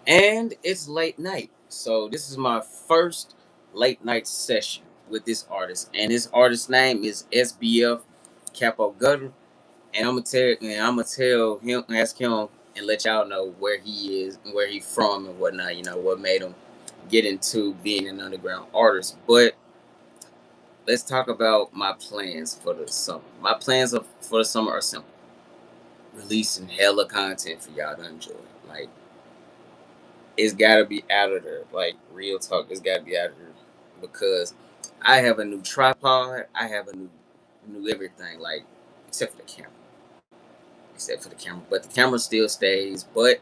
And it's late night. So this is my first late night session with this artist. And this artist's name is SBF CapoGutta. And I'm gonna tell him, ask him, and let y'all know where he is and where he from and whatnot. You know what made him get into being an underground artist. But let's talk about my plans for the summer. My plans for the summer are simple: releasing hella content for y'all to enjoy. Like, it's gotta be out of there. Like, real talk, it's gotta be out of there because I have a new tripod. I have a new everything. Like, except for the camera. Except for the camera, but the camera still stays. But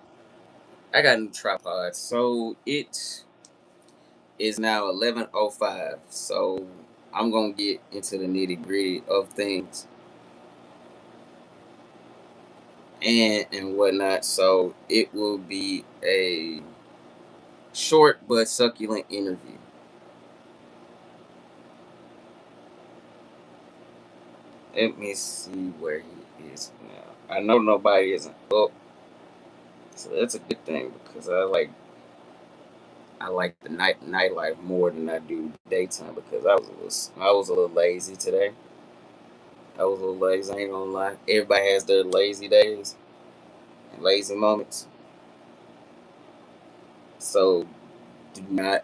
I got a new tripod, so it is now 11:05. So I'm gonna get into the nitty gritty of things and whatnot. So it will be a short but succulent interview. Let me see where he is now. I know nobody isn't up, so that's a good thing because I like the nightlife more than I do daytime because I was a little lazy today. I was a little lazy. I ain't gonna lie. Everybody has their lazy days and lazy moments. So do not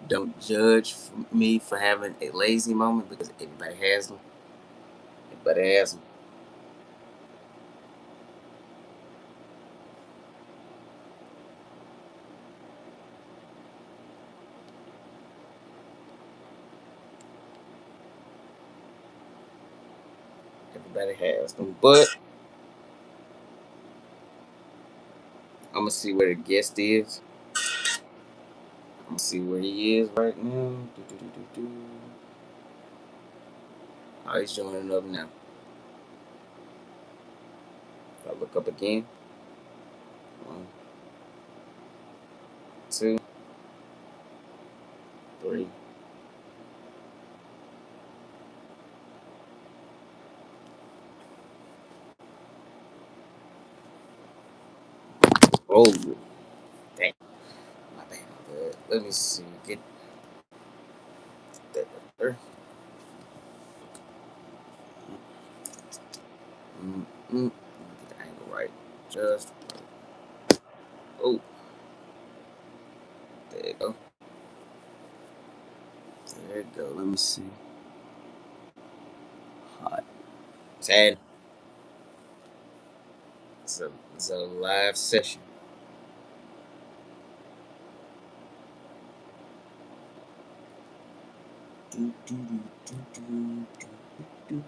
don't judge me for having a lazy moment because everybody has them. Everybody has them. Everybody has them. But I'm gonna see where the guest is. I'm gonna see where he is right now. Do. Oh, he's joining up now. If I look up again. One, two, three. Oh, dang. My bad. Let me see. Get that there. Get the angle right. Just. Oh, there you go. There you go. Let me see. Hot. 10. It's a live session. Do, do, do, do, do, do, do.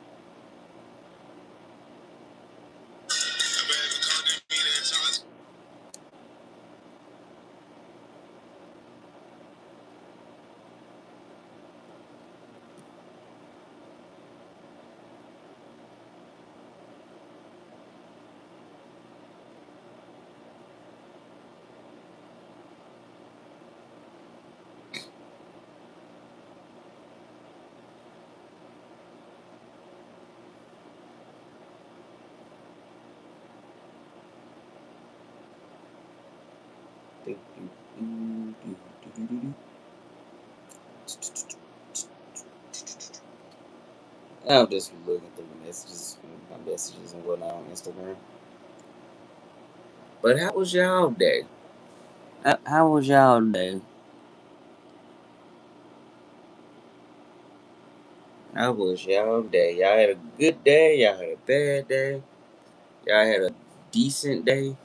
Do, do, do, do, do, do, do. I'm just looking through my messages and whatnot on Instagram. But how was y'all day? How was y'all day? How was y'all day? Y'all had a good day? Y'all had a bad day? Y'all had a decent day?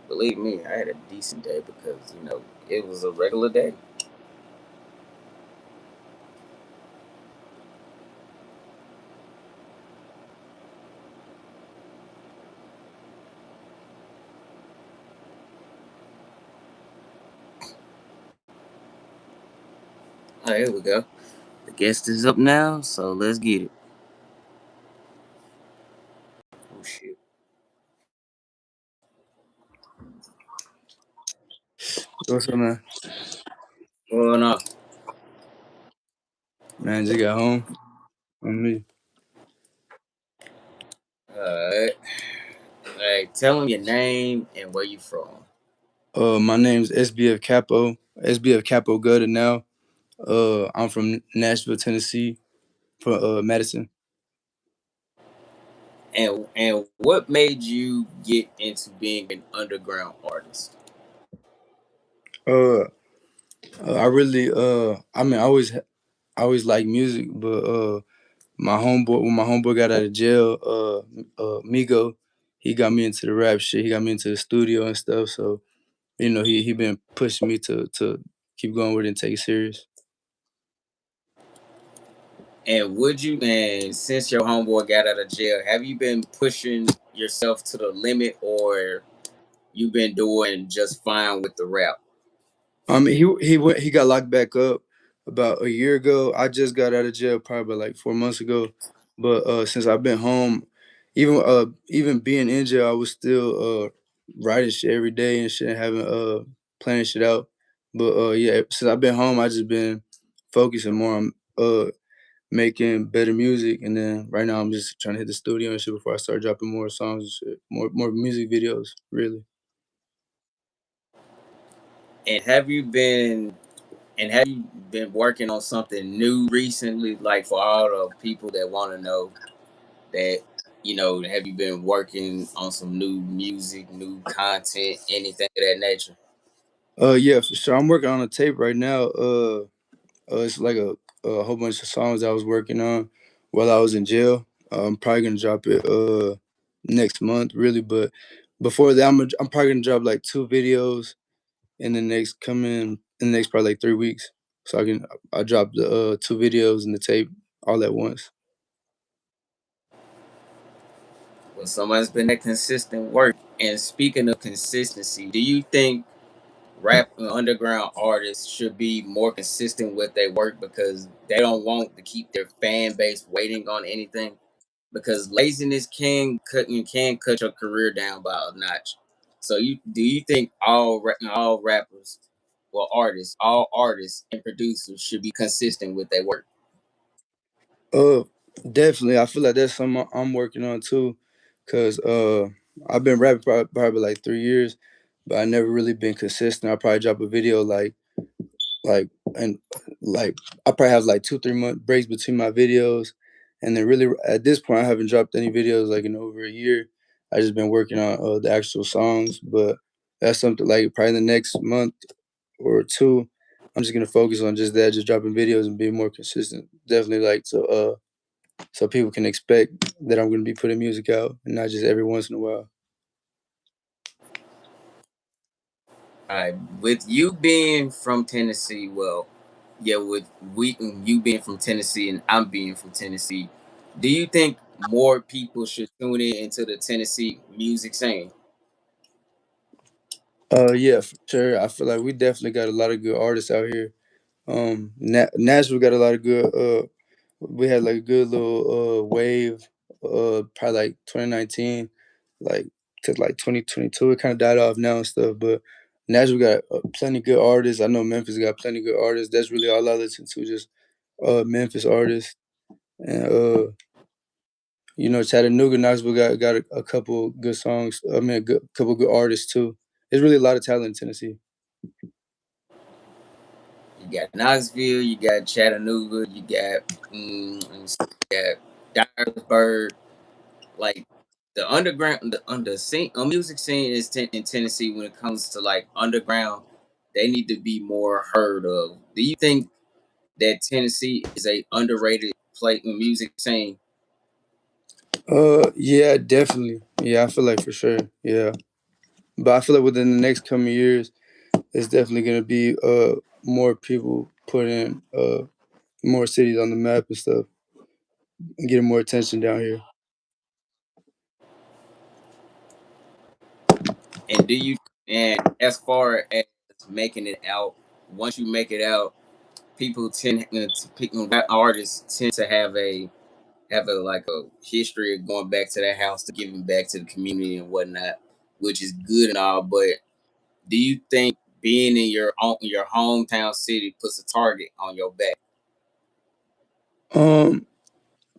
Believe me, I had a decent day because, it was a regular day. All right, here we go. The guest is up now, so let's get it. Oh, shit. What's up, man? What's going on? Man, just got home on me. Alright. Alright, tell him your name and where you from. My name's SBF SBF CapoGutta now. I'm from Nashville, Tennessee, from Madison. And what made you get into being an underground artist? Uh, I really, I always liked music, but when my homeboy got out of jail, Migo, he got me into the rap shit. He got me into the studio and stuff. So he been pushing me to keep going with it and take it serious. And since your homeboy got out of jail, have you been pushing yourself to the limit, or you been doing just fine with the rap? He got locked back up about a year ago. I just got out of jail probably like 4 months ago. But since I've been home, even being in jail, I was still writing shit every day and shit, and having planning shit out. But yeah, since I've been home, I just been focusing more on making better music, and then right now I'm just trying to hit the studio and shit before I start dropping more songs and shit, more music videos. Really. And have you been working on something new recently? Like for all the people that want to know that, have you been working on some new music, new content, anything of that nature? Yeah, for sure. I'm working on a tape right now. It's like a whole bunch of songs I was working on while I was in jail. I'm probably gonna drop it next month, really. But before that, I'm probably gonna drop like 2 videos in the next probably like 3 weeks. So I drop the 2 videos and the tape all at once. Well, somebody's been that consistent work. And speaking of consistency, do you think rap and underground artists should be more consistent with their work because they don't want to keep their fan base waiting on anything? Because laziness can cut your career down by a notch. So you think all rappers, well all artists and producers should be consistent with their work? Uh, Definitely. I feel like that's something I'm working on too, cause I've been rapping probably like 3 years, but I never really been consistent. I probably drop a video like and like I probably have like 2 3 month breaks between my videos, and then really at this point I haven't dropped any videos like in over a year. I just been working on the actual songs, but that's something like probably the next month or two. I'm just gonna focus on just that, just dropping videos and being more consistent. Definitely like so people can expect that I'm gonna be putting music out and not just every once in a while. With you being from Tennessee, well, yeah, with you being from Tennessee and I'm being from Tennessee, do you think more people should tune in into the Tennessee music scene? Yeah, for sure. I feel like we definitely got a lot of good artists out here. Nashville got a lot of good. We had like a good little wave. Probably like 2019, like to like 2022. It kind of died off now and stuff, but Nashville got plenty good artists. I know Memphis got plenty good artists. That's really all I listen to, just Memphis artists. And Chattanooga, Knoxville got a couple good songs. I mean, couple good artists too. There's really a lot of talent in Tennessee. You got Knoxville, you got Chattanooga, let me see, you got Dyersburg. Like the underground, the under scene, music scene in Tennessee when it comes to like underground, they need to be more heard of. Do you think that Tennessee is a underrated play music scene? Yeah, definitely. Yeah, I feel like for sure. Yeah, but I feel like within the next coming years, it's definitely gonna be more people putting more cities on the map and stuff, and getting more attention down here. And do you and as far as making it out, once you make it out, people tend rap artists tend to have a like a history of going back to their house to giving back to the community and whatnot, which is good and all. But do you think being in your hometown city puts a target on your back? Um,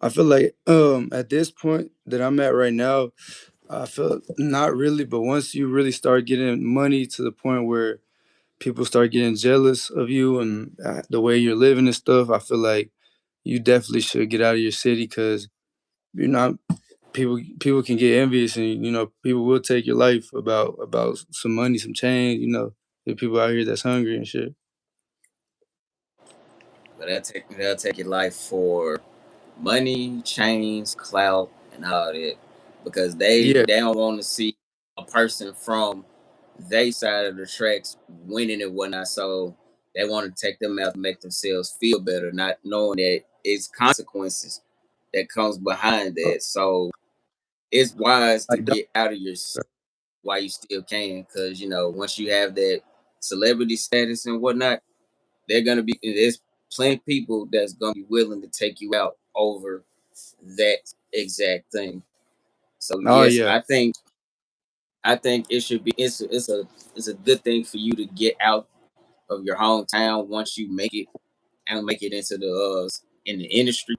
I feel like at this point that I'm at right now, I feel not really, but once you really start getting money to the point where people start getting jealous of you and the way you're living and stuff, I feel like you definitely should get out of your city because you're not people can get envious and people will take your life about some money, some change. The people out here that's hungry and shit. But they'll take your life for money, chains, clout, and all that because Yeah. they don't want to see a person from they side of the tracks winning and whatnot. So they want to take them out to make themselves feel better, not knowing that it's consequences that comes behind uh, that. So it's wise to like that. get out of your while you still can, because once you have that celebrity status and whatnot, they're gonna be there's plenty of people that's gonna be willing to take you out over that exact thing. So Oh yes, yeah. I think it should be it's a good thing for you to get out of your hometown once you make it and make it into the in the industry.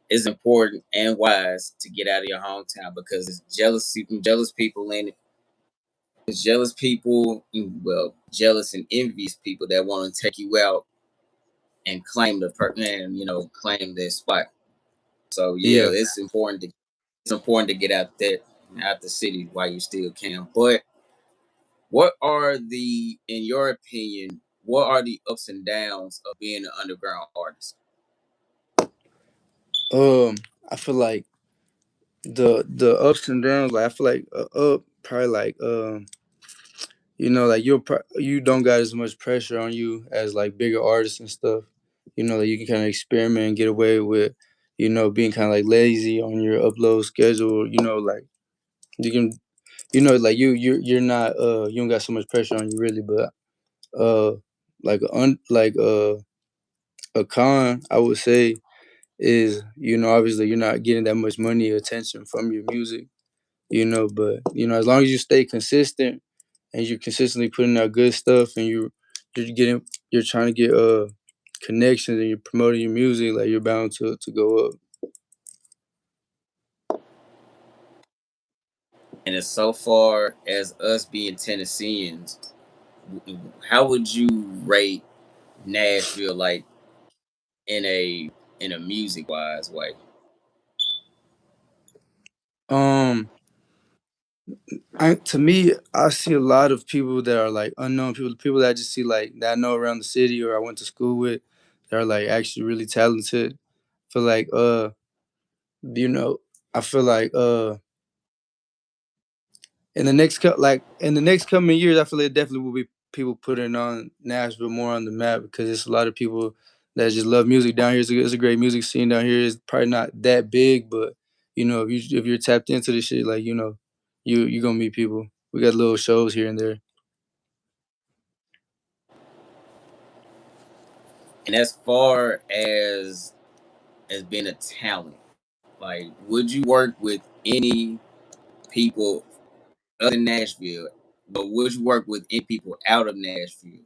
It's important and wise to get out of your hometown because it's jealous people in it. It's jealous people, well, jealous and envious people that want to take you out and claim the and claim their spot. So yeah, Yeah. it's important to get out the city while you still can. But what are the in your opinion, what are the ups and downs of being an underground artist? um I feel like the ups and downs, like I feel like up probably like like you don't got as much pressure on you as like bigger artists and stuff. Like you can kind of experiment and get away with being kind of like lazy on your upload schedule. Like you can like you're not you don't got so much pressure on you really. But uh like a con I would say is obviously you're not getting that much money or attention from your music. But as long as you stay consistent and you're consistently putting out good stuff and you're trying to get connections and you're promoting your music, like you're bound to go up. And as so far as us being Tennesseans, how would you rate Nashville, like in a music wise way? um to me, I see a lot of people that are like unknown people that I just see like that I know around the city or I went to school with that are like actually really talented. Feel like you know I feel like in the next coming years, I feel like definitely will be people putting on Nashville more on the map because there's a lot of people that just love music down here. It's a great music scene down here. It's probably not that big, but if you're tapped into this shit, like you gonna meet people. We got little shows here and there. And as far as being a talent, like would you work with any people other than Nashville, but would you work with any people out of Nashville?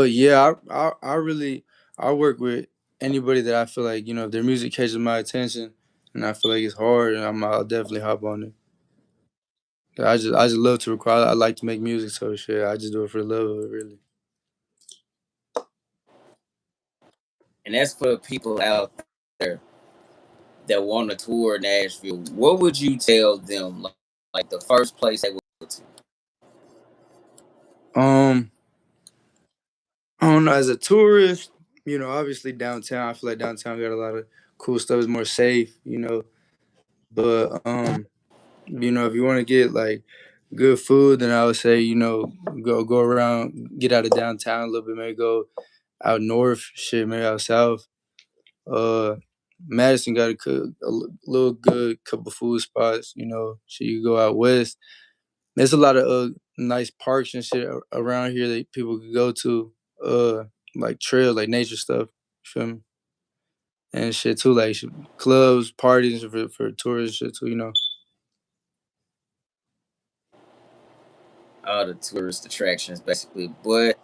Yeah, I really I work with anybody that I feel like if their music catches my attention and I feel like it's hard, and I'll definitely hop on it. I just love to record. I like to make music, so shit. I just do it for the love of it, really. And that's for people out there that want to tour Nashville. What would you tell them, like the first place they would go to? Um, I don't know. As a tourist, obviously downtown. I feel like downtown got a lot of cool stuff. It's more safe, But if you want to get like good food, then I would say go around, get out of downtown a little bit, maybe go out north, shit, maybe out south. Uh, Madison got little good couple food spots. So you go out west. There's a lot of nice parks and shit around here that people could go to. Like trails, like nature stuff. You feel me? And shit too, like clubs, parties for tourists, shit too. All the tourist attractions, basically. But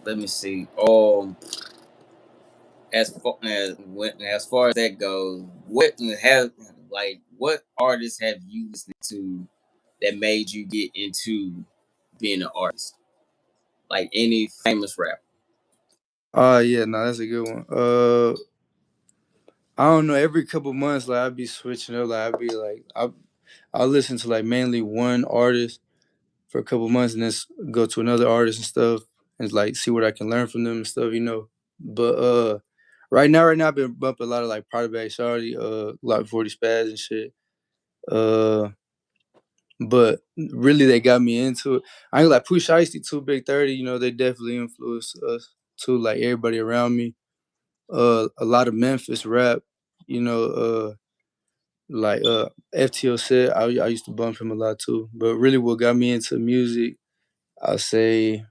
let me see. As far as that goes, what have like what artists have you listened to that made you get into being an artist? Like any famous rapper? Yeah, no, that's a good one. I don't know. Every couple months, like I'd be switching up. Like I'd be like, I'll listen to like mainly one artist for a couple months, and then go to another artist and stuff, and like see what I can learn from them and stuff, you know. But right now, I've been bumping a lot of like Prada Bag Shawty, like 40 Spaz and shit. Uh, but really, they got me into it. I ain't like Push Icy, Too Big 30. You know, they definitely influenced us too. Like everybody around me. A lot of Memphis rap. You know, like FTO said, I used to bump him a lot too. But really, what got me into music, I'll say,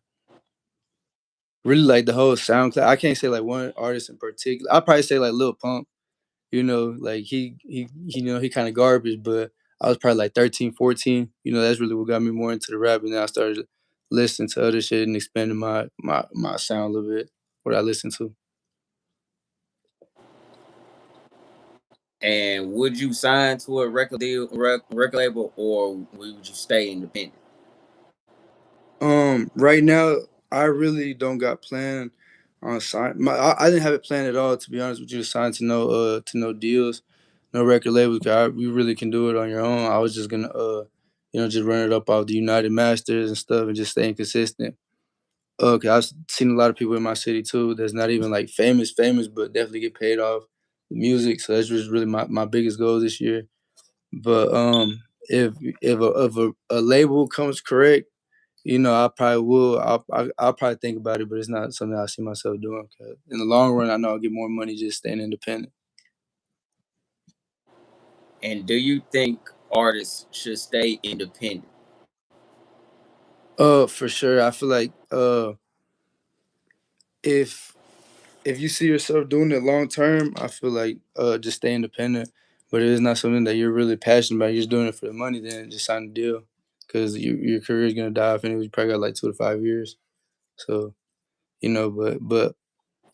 really like the whole SoundCloud. I can't say like one artist in particular. I'll probably say like Lil Pump. You know, like he you know, he kind of garbage, but I was probably like 13, 14. You know, that's really what got me more into the rap, and then I started listening to other shit and expanding my sound a little bit. What I listen to. And would you sign to a record deal, record label, or would you stay independent? Right now, I really don't got planned on sign. I didn't have it planned at all, to be honest with you. To sign to no deals, no record labels. 'Cause you really can do it on your own. I was just gonna you know, just run it up off the United Masters and stuff, and just staying consistent. 'Cause I've seen a lot of people in my city too that's not even like famous, but definitely get paid off the music. So that's just really my biggest goal this year. But if a label comes correct, you know, I probably will. I'll probably think about it, but it's not something I see myself doing. 'Cause in the long run, I know I'll get more money just staying independent. And do you think artists should stay independent? For sure. I feel like if if you see yourself doing it long term, I feel like just stay independent. But if it's not something that you're really passionate about, you're just doing it for the money, then just sign a deal. Because your career is gonna die off anyway. You probably got like 2 to 5 years. So you know, but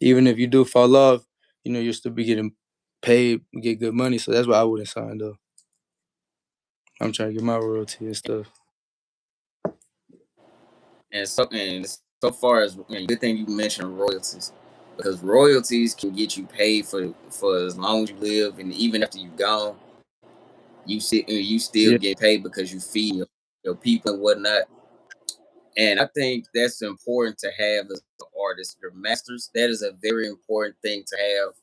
even if you do fall off, you know, you'll still be getting paid, get good money. So that's why I wouldn't sign though. I'm trying to get my royalty and stuff. And so far as good thing you mentioned royalties, because royalties can get you paid for as long as you live, and even after you're gone, you still Yeah, get paid because you feed your people and whatnot. And I think that's important to have as an artist. Your masters, that is a very important thing to have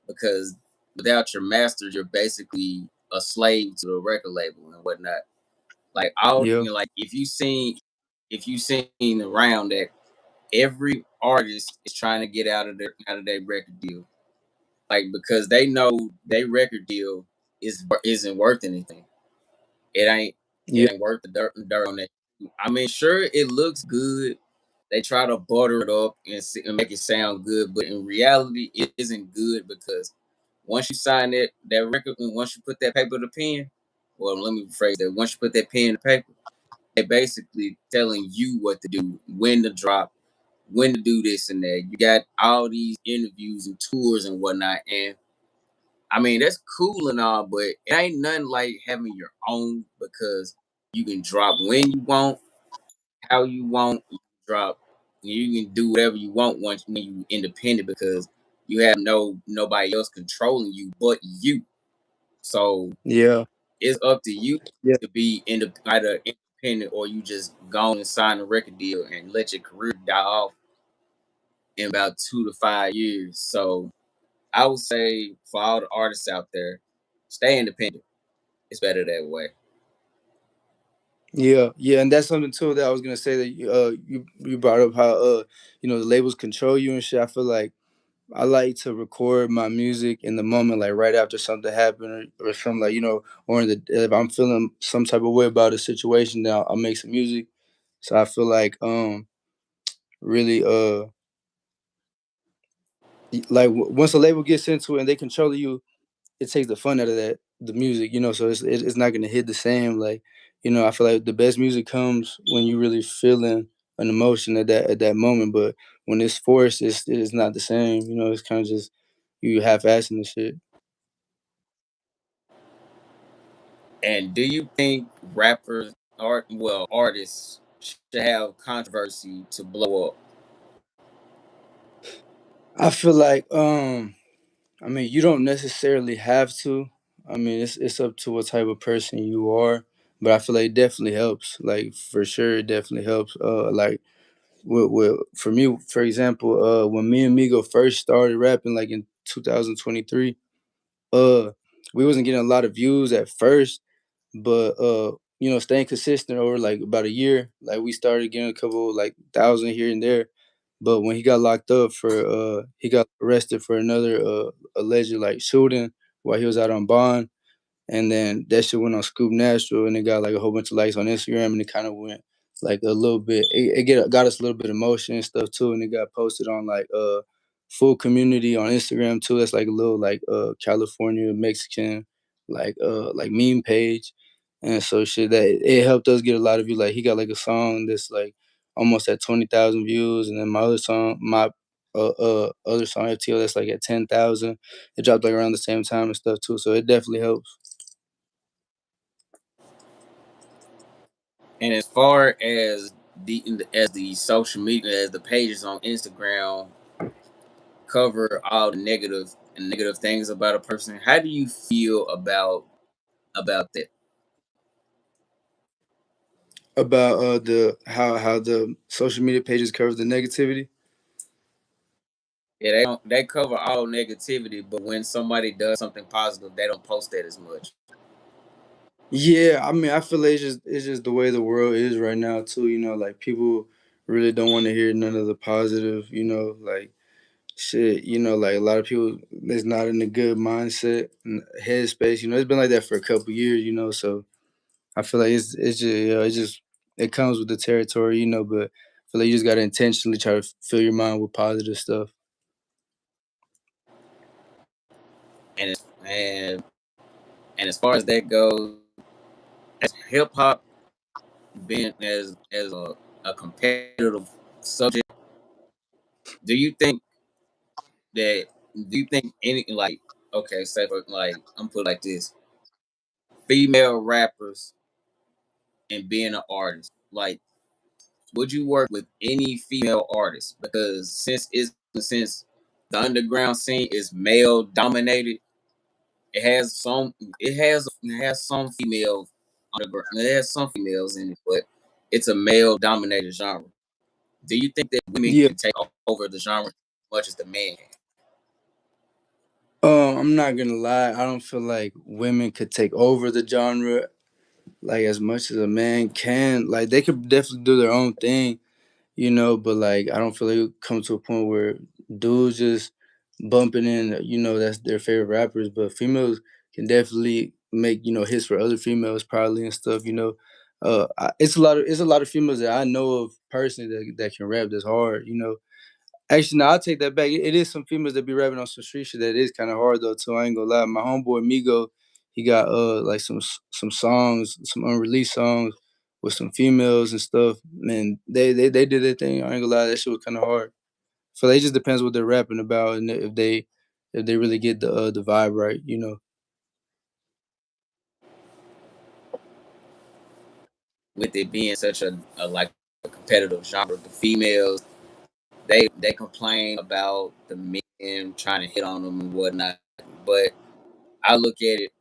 because without your masters, you're basically a slave to the record label and whatnot. Like all yeah, you know, like if you seen around that every artist is trying to get out of their record deal. Like because they know their record deal isn't worth anything. It ain't yeah, it ain't worth the dirt on that. I mean, sure it looks good. They try to butter it up and make it sound good, but in reality, it isn't good because once you sign that record, and once you put that paper to pen, well, let me rephrase that. Once you put that pen to paper, they basically telling you what to do, when to drop, when to do this and that. You got all these interviews and tours and whatnot, and I mean that's cool and all, but it ain't nothing like having your own because you can drop when you want, how you want, you can drop, you can do whatever you want once when you independent because you have nobody else controlling you but you. So yeah, it's up to you yeah, to be either independent or you just go and sign a record deal and let your career die off in about 2 to 5 years. So I would say for all the artists out there, stay independent. It's better that way. yeah. And that's something too that I was gonna say that you brought up how you know, the labels control you and shit. I feel like I like to record my music in the moment, like right after something happened or something, like, you know, or in the if I'm feeling some type of way about a situation, then I'll make some music. So I feel like really like once a label gets into it and they control you, it takes the fun out of the music, you know. So it's not gonna hit the same. Like, you know, I feel like the best music comes when you really feeling an emotion at that moment. But when it's forced, it's not the same. You know, it's kind of just you half assing the shit. And do you think rappers artists should have controversy to blow up? I feel like I mean, you don't necessarily have to. I mean, it's up to what type of person you are, but I feel like it definitely helps. Like for sure, it definitely helps. Like for me, for example, when me and Migo first started rapping, like in 2023, uh, we wasn't getting a lot of views at first, but you know, staying consistent over like about a year, like we started getting a couple like thousand here and there. But when he got locked up for he got arrested for another alleged like shooting while he was out on bond, and then that shit went on Scoop Nashville, and it got like a whole bunch of likes on Instagram, and it kind of went like a little bit. Got us a little bit of motion and stuff too, and it got posted on like full community on Instagram too. That's like a little like California Mexican like meme page, and so shit that it helped us get a lot of views. Like he got like a song that's like almost at 20,000 views, and then my other song FTO that's like at 10,000. It dropped like around the same time and stuff too, so it definitely helps. And as far as the social media, as the pages on Instagram cover all the negative things about a person, how do you feel about that? About the how the social media pages cover the negativity. Yeah, they cover all negativity, but when somebody does something positive, they don't post that as much. Yeah, I mean, I feel like it's just the way the world is right now too. You know, like people really don't want to hear none of the positive. You know, like shit. You know, like a lot of people is not in a good mindset and headspace. You know, it's been like that for a couple years. You know, so I feel like it's just it comes with the territory. You know, but I feel like you just gotta intentionally try to fill your mind with positive stuff. And as far as that goes, as hip hop being as a competitive subject, do you think that do you think any like okay, say for like I'm put like this, female rappers and being an artist, like would you work with any female artist? Because since the underground scene is male dominated, it has some female underground. It has some females in it, but it's a male dominated genre. Do you think that women Yeah. can take over the genre as much as the man can? I'm not gonna lie. I don't feel like women could take over the genre like as much as a man can. Like they could definitely do their own thing, you know. But like I don't feel like it would come to a point where dudes just bumping in, you know, that's their favorite rappers. But females can definitely make hits for other females probably and stuff. You know, it's a lot of females that I know of personally that can rap that's hard. You know, actually, no, I'll take that back. It is some females that be rapping on some street shit that is kind of hard though too. I ain't gonna lie. My homeboy Migo, he got like some songs, some unreleased songs with some females and stuff. Man, they did their thing. I ain't gonna lie, that shit was kind of hard. So it just depends what they're rapping about and if they really get the vibe right. You know. With it being such a like a competitive genre, the females they complain about the men trying to hit on them and whatnot. But I look at it.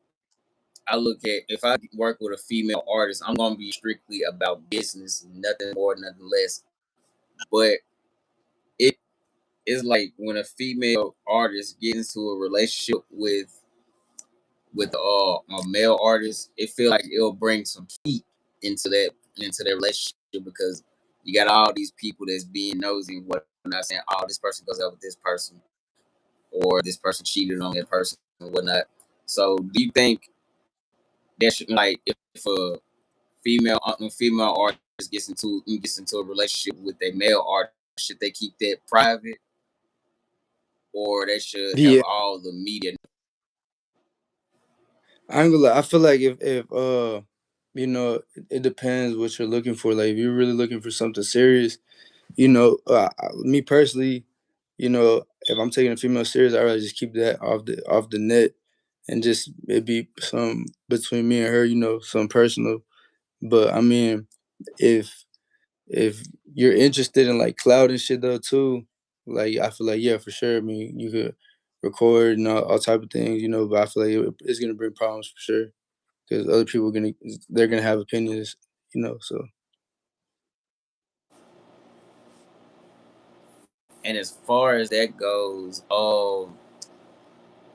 I look at if I work with a female artist, I'm gonna be strictly about business, nothing more, nothing less. But it is like when a female artist gets into a relationship with a male artist, it feel like it'll bring some heat into that relationship because you got all these people that's being nosy and whatnot, saying, "Oh, this person goes out with this person, or this person cheated on that person and whatnot." So, do you think that should like if a female artist gets into a relationship with a male artist, should they keep that private, or they should have Yeah, all the media? I ain't gonna lie. I feel like if it depends what you're looking for. Like if you're really looking for something serious, me personally, if I'm taking a female serious, I rather just keep that off the net and just it be some between me and her, some personal. But I mean, if if you're interested in like cloud and shit though too, like I feel like yeah, for sure. I mean, you could record and all type of things, but I feel like it's gonna bring problems for sure because other people they're gonna have opinions, So And as far as that goes,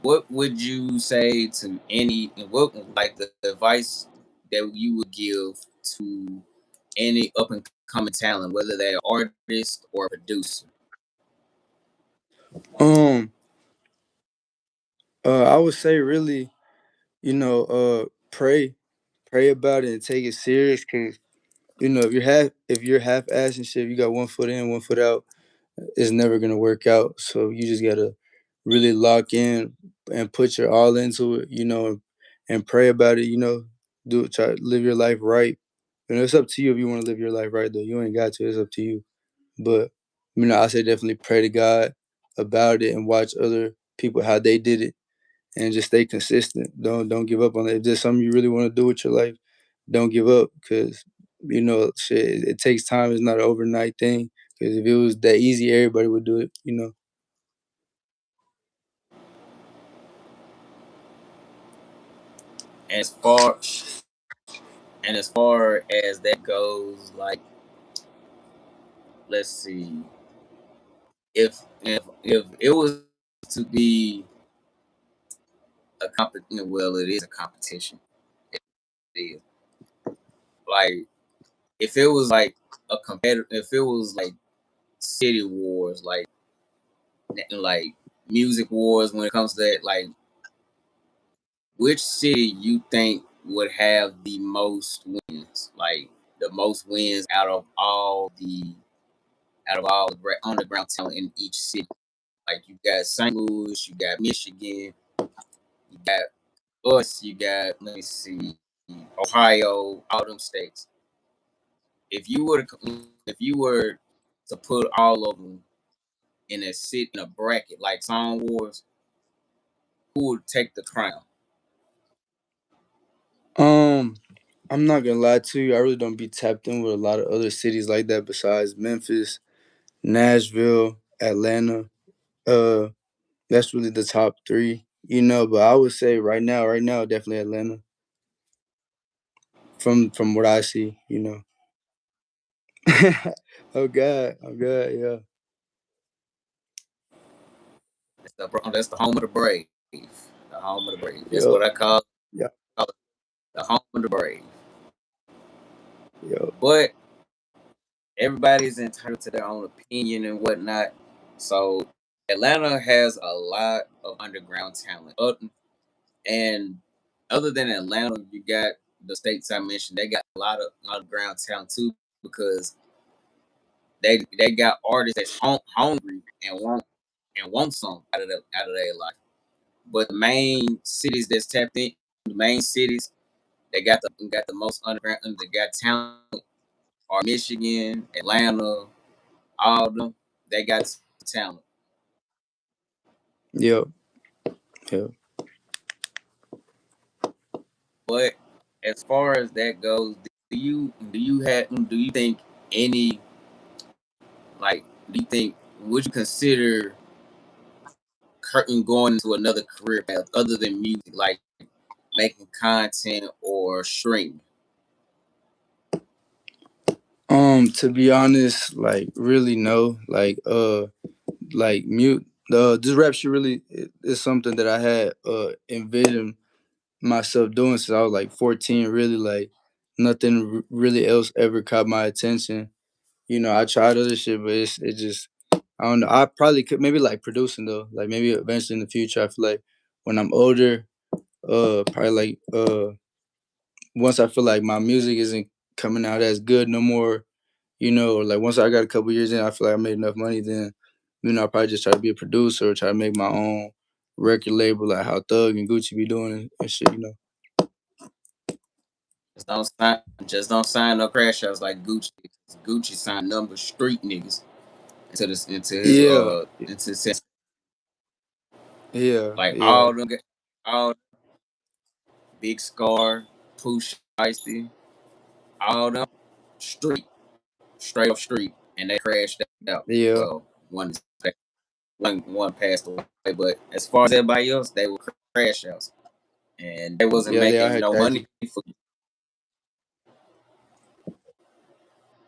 what would you say to any what like the advice that you would give to any up and coming talent, whether they're artist or producer? um, I would say really, pray about it and take it serious because if you're half ass and shit, if you got one foot in, one foot out, it's never gonna work out. So you just gotta really lock in and put your all into it, and pray about it. Try to live your life right. And it's up to you if you want to live your life right though. You ain't got to. It's up to you. But I say definitely pray to God about it and watch other people how they did it and just stay consistent. Don't give up on it. If there's something you really want to do with your life, don't give up because shit. It takes time. It's not an overnight thing. Because if it was that easy, everybody would do it. And as far as that goes, like let's see, if it was to be well, it is a competition. It is like if it was like a competitor, if it was like city wars, like music wars when it comes to that, like which city you think would have the most wins, like the most wins out of all the underground talent in each city? Like you got St. Louis, you got Michigan, you got us, you got let me see, Ohio, all them states. If you were to put all of them in a bracket like Song Wars, who would take the crown? Um, I'm not gonna lie to you. I really don't be tapped in with a lot of other cities like that besides Memphis, Nashville, Atlanta. Uh, that's really the top three. But I would say right now, definitely Atlanta. From what I see. Oh God, yeah. That's the home of the brave. The home of the brave. That's Yo, what yeah, call it, the home of the brave. yo. But everybody's entitled to their own opinion and whatnot. So Atlanta has a lot of underground talent. And other than Atlanta, you got the states I mentioned. They got a lot of underground talent too because they got artists that's hungry and want something out of their life. But the main cities that's tapped in, the main cities that got the most underground, that got talent are Michigan, Atlanta, all of them. They got talent. Yo, yo. But as far as that goes, do you think any like do you think would you consider curtain going into another career path other than music, like making content or streaming? To be honest, like really no, like mute. This rap shit really is something that I had envisioned myself doing since I was like 14. Really, like nothing really else ever caught my attention. I tried other shit, but it just I don't know. I probably could maybe like producing though. Like maybe eventually in the future. I feel like when I'm older, probably like once I feel like my music isn't coming out as good no more, or like once I got a couple years in, I feel like I made enough money. Then, I'll probably just try to be a producer or try to make my own record label, like how Thug and Gucci be doing and shit. Just don't sign no crash outs like Gucci. Gucci signed number street niggas Yeah, into his, yeah, like yeah, all them. Big Scar, Pooh Shiesty, all them street, straight up street, and they crashed out. Yeah, Well, one passed away, but as far as everybody else, they were crash outs, and they wasn't yeah, they out making here no money crashing. for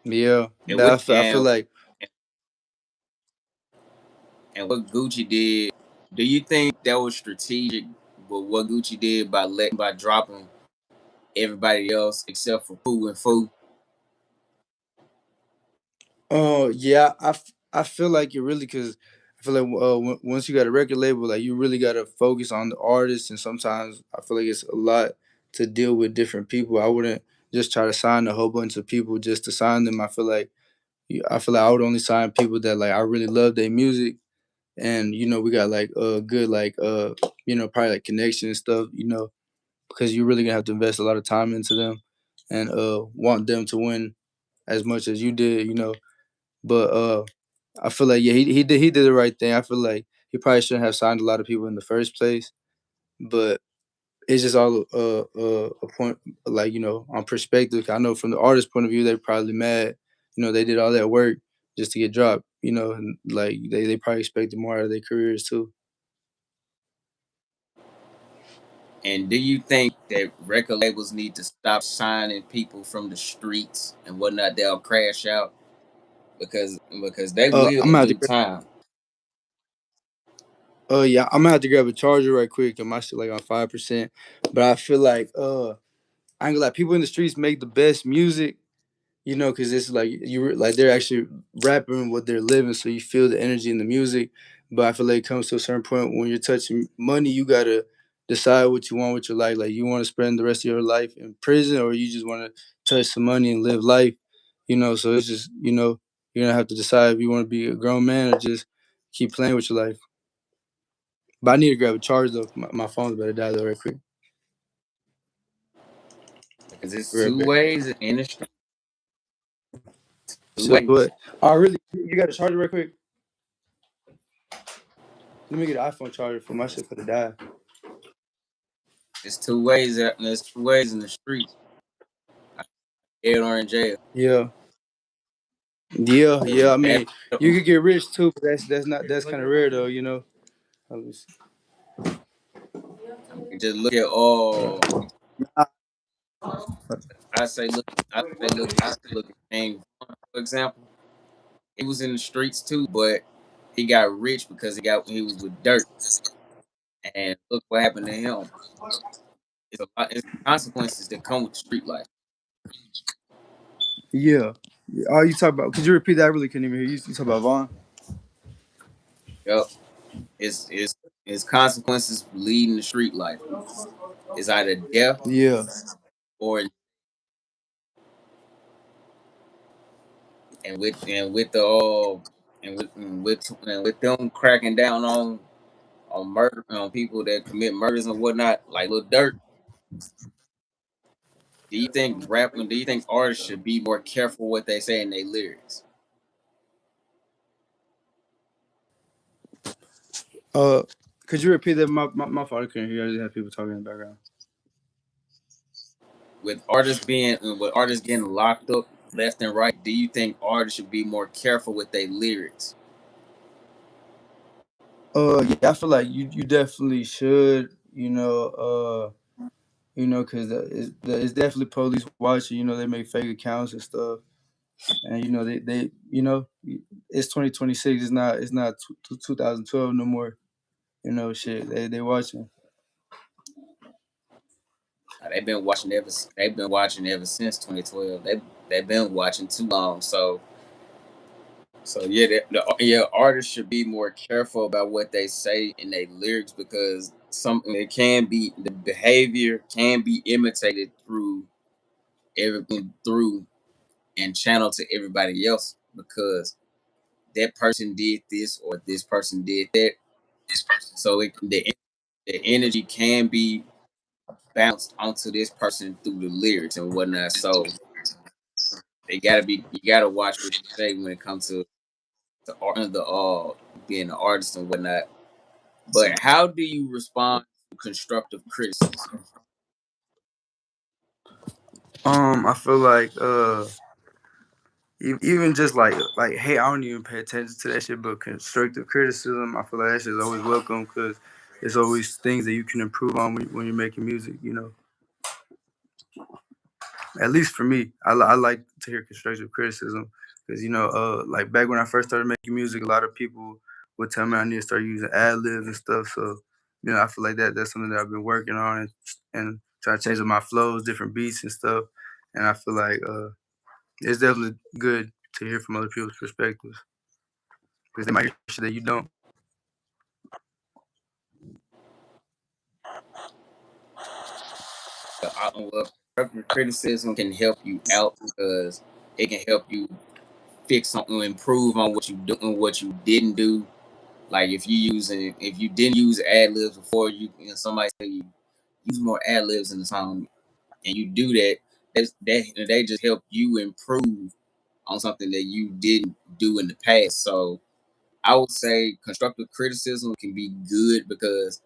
Yeah, and but what I feel like what Gucci did. Do you think that was strategic? But what Gucci did by dropping everybody else except for Pooh and Foo? oh yeah, I feel like it really because I feel like once you got a record label, like you really got to focus on the artist, and sometimes I feel like it's a lot to deal with different people. I wouldn't just try to sign a whole bunch of people just to sign them. I feel like I would only sign people that like I really love their music, and we got like good like probably like connection and stuff. Because you're really gonna have to invest a lot of time into them, and want them to win as much as you did. But I feel like yeah, he did the right thing. I feel like he probably shouldn't have signed a lot of people in the first place, but it's just all a point like on perspective. I know from the artist point of view, they're probably mad. They did all that work just to get dropped. And like they probably expected more out of their careers too. And do you think that record labels need to stop signing people from the streets and whatnot? They'll crash out because they will I'm in gonna have due to. time. Yeah, I'm gonna have to grab a charger right quick. And my shit like on 5%, but I feel like I ain't gonna lie. People in the streets make the best music. Because it's like like they're actually rapping what they're living, so you feel the energy in the music. But I feel like it comes to a certain point when you're touching money, you gotta decide what you want with your life. Like you want to spend the rest of your life in prison, or you just want to touch some money and live life. So it's just you're gonna have to decide if you want to be a grown man or just keep playing with your life. But I need to grab a charge though. My phone's about to die though, right quick. Because it's Be right two back. ways in the street, two So, ways. but I really, you got a charger right quick. Let me get an iPhone charger for my shit for the die. It's two ways. There's two ways in the street. Jail or in jail. Yeah, yeah. I Bad, mean, you could get rich too, but that's kind of rare though. I was- just look at I say look I say look at King Von, for example. He was in the streets too, but he got rich because he was with dirt. And look what happened to him. It's consequences that come with street life. Yeah. Oh, you talk about? Could you repeat that? I really couldn't even hear you. You talk about Vaughn? Yep. It's consequences leading to street life. It's either death Yeah, or with the and with them cracking down on murder on people that commit murders and whatnot, like Lil Durk. Do you think artists should be more careful what they say in their lyrics? Uh, could you repeat that? My father couldn't hear. I just had people talking in the background. With artists getting locked up left and right, do you think artists should be more careful with their lyrics? Yeah, I feel like you definitely should. Because it's definitely police watching. They make fake accounts and stuff, and it's 2026. It's not 2012 no more. Shit. They watching. They've been watching ever since 2012. They've been watching too long. So yeah, artists should be more careful about what they say in their lyrics because something it can be the behavior can be imitated through and channeled to everybody else because that person did this or this person did that. So the energy can be bounced onto this person through the lyrics and whatnot. So you gotta watch what you say when it comes to the being an artist and whatnot. But how do you respond to constructive criticism? I feel like even just like hey, I don't even pay attention to that shit, but constructive criticism, I feel like that shit is always welcome because it's always things that you can improve on when you're making music. You know, at least for me, I like to hear constructive criticism because like back when I first started making music, a lot of people would tell me I need to start using ad libs and stuff. So I feel like that's something that I've been working on and trying to change up my flows, different beats and stuff. And I feel like it's definitely good to hear from other people's perspectives because they might hear shit that you don't. Well, constructive criticism can help you out because it can help you fix something, improve on what you do and what you didn't do. Like if you didn't use ad libs before, somebody tell you use more ad libs in the song, and you do that, they just help you improve on something that you didn't do in the past. So I would say constructive criticism can be good because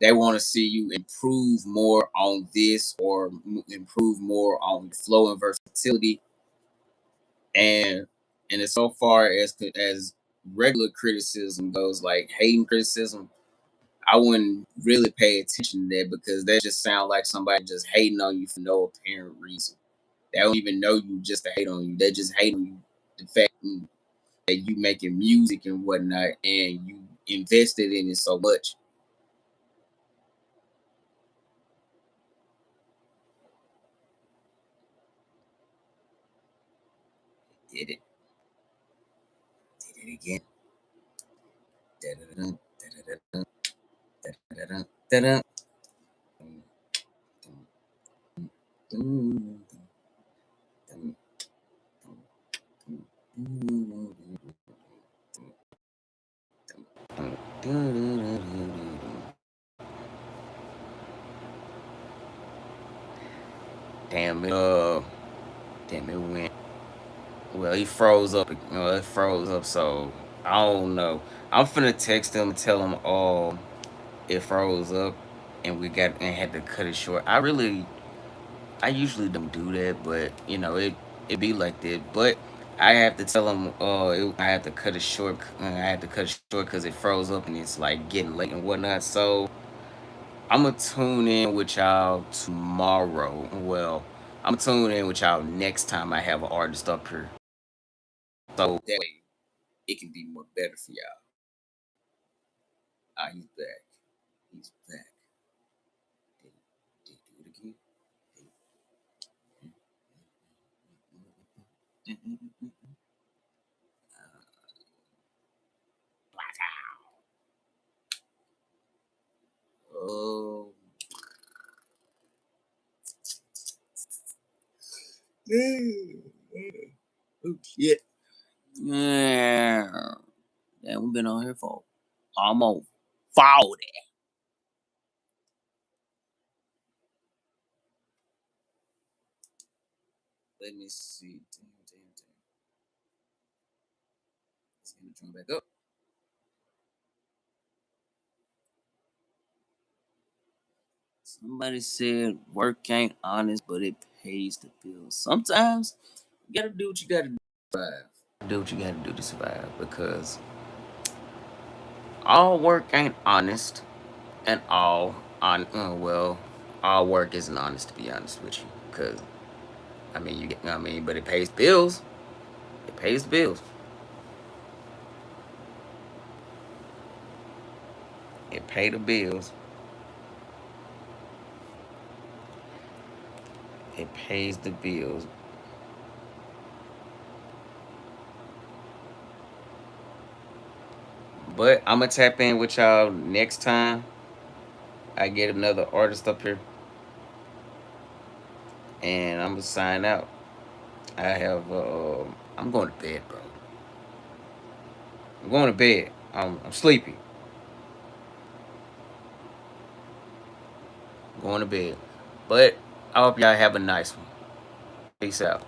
they want to see you improve more on this or improve more on flow and versatility. And as so far as regular criticism goes, like hating criticism, I wouldn't really pay attention to that because that just sound like somebody just hating on you for no apparent reason. They don't even know you just to hate on you. They just hate on you the fact that you making music and whatnot and you invested in it so much. Did it. Did it again. Da-da-da-dun, da-da-da-dun, da-da-da-dun, da-dun, dun, dun, dun, dun, dun, dun. Damn it. Damn it went. Well, he froze up. It froze up. So I don't know. I'm finna text him and tell him, oh, it froze up, and we got and had to cut it short. I usually don't do that, but it be like that. But I have to tell him, I have to cut it short. I have to cut it short because it froze up and it's like getting late and whatnot. So I'm gonna tune in with y'all tomorrow. Well, I'm gonna tune in with y'all next time I have an artist up here. So that way it can be more better for y'all. Ah, he's back. He's back. Did he do it again? Oh. Oh shit. Yeah. Yeah, we've been on here for almost 40. Let me see. Damn, damn, damn. Let's get the drum back up. Somebody said work ain't honest, but it pays the bills. Sometimes you gotta do what you gotta do to survive. Do what you gotta do to survive because all work ain't honest, and all work isn't honest to be honest with you. Because but it pays bills. It pays the bills. It pay the bills. It pays the bills. But I'm gonna tap in with y'all next time I get another artist up here, and I'm gonna sign out. I have. I'm going to bed, bro. I'm going to bed. I'm sleepy. I'm going to bed. But I hope y'all have a nice one. Peace out.